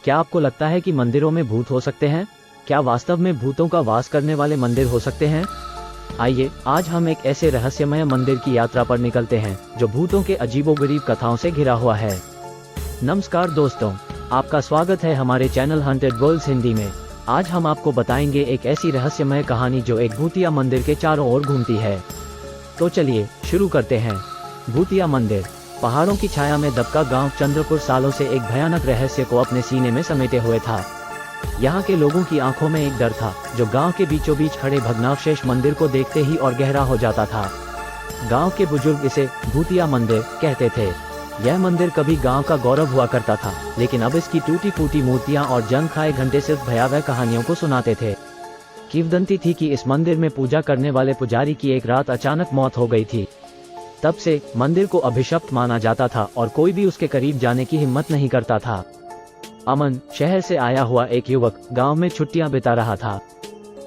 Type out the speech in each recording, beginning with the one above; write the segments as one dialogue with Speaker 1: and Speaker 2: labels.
Speaker 1: क्या आपको लगता है कि मंदिरों में भूत हो सकते हैं? क्या वास्तव में भूतों का वास करने वाले मंदिर हो सकते हैं? आइए आज हम एक ऐसे रहस्यमय मंदिर की यात्रा पर निकलते हैं जो भूतों के अजीबोगरीब कथाओं से घिरा हुआ है। नमस्कार दोस्तों, आपका स्वागत है हमारे चैनल हॉन्टेड वर्ल्ड्स हिंदी में। आज हम आपको बताएंगे एक ऐसी रहस्यमय कहानी जो एक भूतिया मंदिर के चारों ओर घूमती है। तो चलिए शुरू करते हैं। भूतिया मंदिर। पहाड़ों की छाया में दबका गांव चंद्रपुर सालों से एक भयानक रहस्य को अपने सीने में समेटे हुए था। यहाँ के लोगों की आंखों में एक डर था जो गांव के बीचों बीच खड़े भग्नावशेष मंदिर को देखते ही और गहरा हो जाता था। गांव के बुजुर्ग इसे भूतिया मंदिर कहते थे। यह मंदिर कभी गांव का गौरव हुआ करता था, लेकिन अब इसकी टूटी फूटी मूर्तियां और जंग खाए घंटे सिर्फ भयावह कहानियों को सुनाते थे। किंवदंती थी कि इस मंदिर में पूजा करने वाले पुजारी की एक रात अचानक मौत हो गई थी। तब से मंदिर को अभिशप्त माना जाता था और कोई भी उसके करीब जाने की हिम्मत नहीं करता था। अमन, शहर से आया हुआ एक युवक, गांव में छुट्टियां बिता रहा था।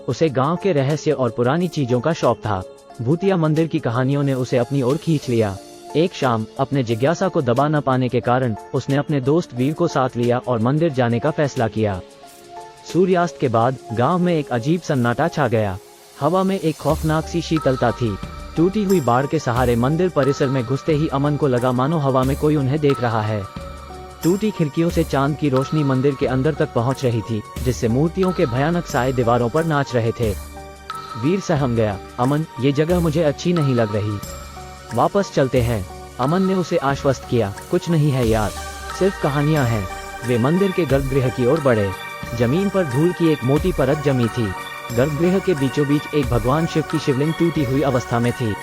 Speaker 1: उसे गांव के रहस्य और पुरानी चीजों का शौक था। भूतिया मंदिर की कहानियों ने उसे अपनी ओर खींच लिया। एक शाम अपने जिज्ञासा को दबा न पाने के कारण उसने अपने दोस्त वीर को साथ लिया और मंदिर जाने का फैसला किया। सूर्यास्त के बाद गांव में एक अजीब सन्नाटा छा गया। हवा में एक खौफनाक सी शीतलता थी। टूटी हुई बाड़ के सहारे मंदिर परिसर में घुसते ही अमन को लगा मानो हवा में कोई उन्हें देख रहा है। टूटी खिड़कियों से चांद की रोशनी मंदिर के अंदर तक पहुंच रही थी, जिससे मूर्तियों के भयानक साए दीवारों पर नाच रहे थे। वीर सहम गया। अमन, ये जगह मुझे अच्छी नहीं लग रही, वापस चलते हैं। अमन ने उसे आश्वस्त किया। कुछ नहीं है यार, सिर्फ कहानियां हैं। वे मंदिर के गर्भगृह की ओर बढ़े। जमीन पर धूल की एक मोटी परत जमी थी। गर्भगृह के बीचों बीच एक भगवान शिव की शिवलिंग टूटी हुई अवस्था में थी।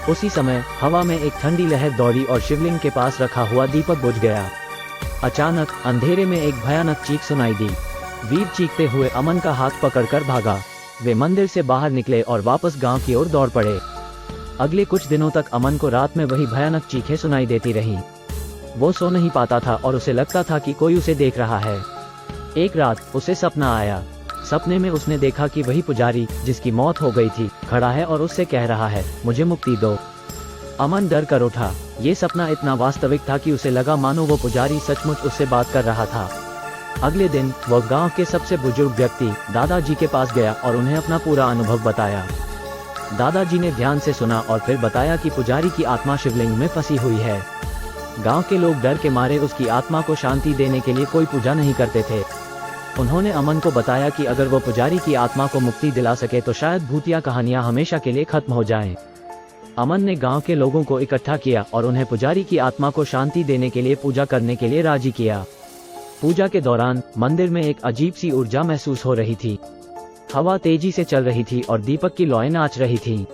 Speaker 1: उसी समय हवा में एक ठंडी लहर दौड़ी और शिवलिंग के पास रखा हुआ दीपक बुझ गया। अचानक अंधेरे में एक भयानक चीख सुनाई दी। वीर चीखते हुए अमन का हाथ पकड़कर भागा। वे मंदिर से बाहर निकले और वापस गांव की ओर दौड़ पड़े। अगले कुछ दिनों तक अमन को रात में वही भयानक चीखें सुनाई देती रहीं। वो सो नहीं पाता था और उसे लगता था कि कोई उसे देख रहा है। एक रात उसे सपना आया। सपने में उसने देखा कि वही पुजारी जिसकी मौत हो गई थी खड़ा है और उससे कह रहा है, मुझे मुक्ति दो। अमन डर कर उठा। ये सपना इतना वास्तविक था कि उसे लगा मानो वो पुजारी सचमुच उससे बात कर रहा था। अगले दिन वह गांव के सबसे बुजुर्ग व्यक्ति दादाजी के पास गया और उन्हें अपना पूरा अनुभव बताया। दादाजी ने ध्यान से सुना और फिर बताया कि पुजारी की आत्मा शिवलिंग में फंसी हुई है। गांव के लोग डर के मारे उसकी आत्मा को शांति देने के लिए कोई पूजा नहीं करते थे। उन्होंने अमन को बताया कि अगर वो पुजारी की आत्मा को मुक्ति दिला सके तो शायद भूतिया कहानियां हमेशा के लिए खत्म हो जाएं। अमन ने गांव के लोगों को इकट्ठा किया और उन्हें पुजारी की आत्मा को शांति देने के लिए पूजा करने के लिए राजी किया। पूजा के दौरान मंदिर में एक अजीब सी ऊर्जा महसूस हो रही थी। हवा तेजी से चल रही थी और दीपक की लौएं नाच रही थीं।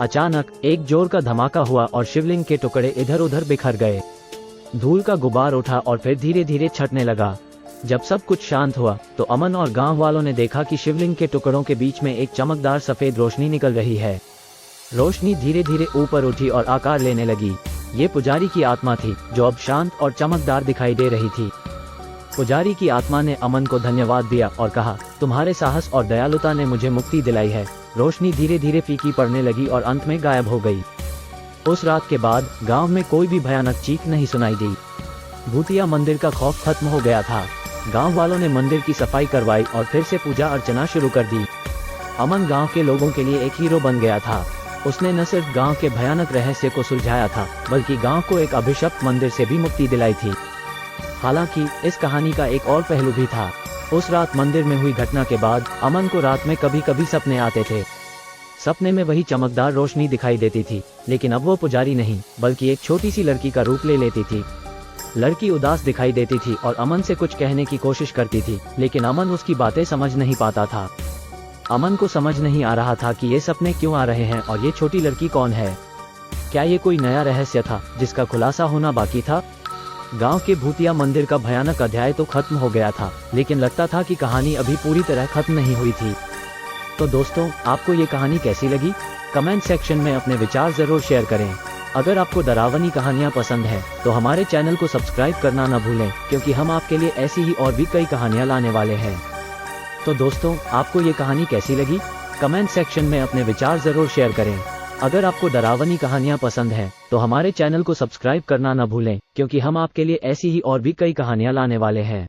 Speaker 1: अचानक एक जोर का धमाका हुआ और शिवलिंग के टुकड़े इधर उधर बिखर गए। धूल का गुबार उठा और फिर धीरे धीरे छटने लगा। जब सब कुछ शांत हुआ तो अमन और गांव वालों ने देखा कि शिवलिंग के टुकड़ों के बीच में एक चमकदार सफेद रोशनी निकल रही है। रोशनी धीरे धीरे ऊपर उठी और आकार लेने लगी। ये पुजारी की आत्मा थी जो अब शांत और चमकदार दिखाई दे रही थी। पुजारी की आत्मा ने अमन को धन्यवाद दिया और कहा, तुम्हारे साहस और दयालुता ने मुझे मुक्ति दिलाई है। रोशनी धीरे धीरे फीकी पड़ने लगी और अंत में गायब हो गई। उस रात के बाद गांव में कोई भी भयानक चीख नहीं सुनाई दी। भूतिया मंदिर का खौफ खत्म हो गया था। गांव वालों ने मंदिर की सफाई करवाई और फिर से पूजा अर्चना शुरू कर दी। अमन गांव के लोगों के लिए एक हीरो बन गया था। उसने न सिर्फ गांव के भयानक रहस्य को सुलझाया था, बल्कि गांव को एक अभिशप्त मंदिर से भी मुक्ति दिलाई थी। हालांकि इस कहानी का एक और पहलू भी था। उस रात मंदिर में हुई घटना के बाद अमन को रात में कभी कभी सपने आते थे। सपने में वही चमकदार रोशनी दिखाई देती थी, लेकिन अब वो पुजारी नहीं बल्कि एक छोटी सी लड़की का रूप ले लेती थी। लड़की उदास दिखाई देती थी और अमन से कुछ कहने की कोशिश करती थी, लेकिन अमन उसकी बातें समझ नहीं पाता था। अमन को समझ नहीं आ रहा था कि ये सपने क्यों आ रहे हैं और ये छोटी लड़की कौन है। क्या ये कोई नया रहस्य था जिसका खुलासा होना बाकी था? गांव के भूतिया मंदिर का भयानक अध्याय तो खत्म हो गया था, लेकिन लगता था कि कहानी अभी पूरी तरह खत्म नहीं हुई थी। तो दोस्तों, आपको ये कहानी कैसी लगी? कमेंट सेक्शन में अपने विचार जरूर शेयर करें। अगर आपको डरावनी कहानियाँ पसंद हैं, तो हमारे चैनल को सब्सक्राइब करना न भूलें, क्योंकि हम आपके लिए ऐसी ही और भी कई कहानियाँ लाने वाले हैं। तो दोस्तों, आपको ये कहानी कैसी लगी? कमेंट सेक्शन में अपने विचार जरूर शेयर करें। अगर आपको डरावनी कहानियाँ पसंद हैं, तो हमारे चैनल को सब्सक्राइब करना न भूलें, क्योंकि हम आपके लिए ऐसी ही और भी कई कहानियाँ लाने वाले हैं।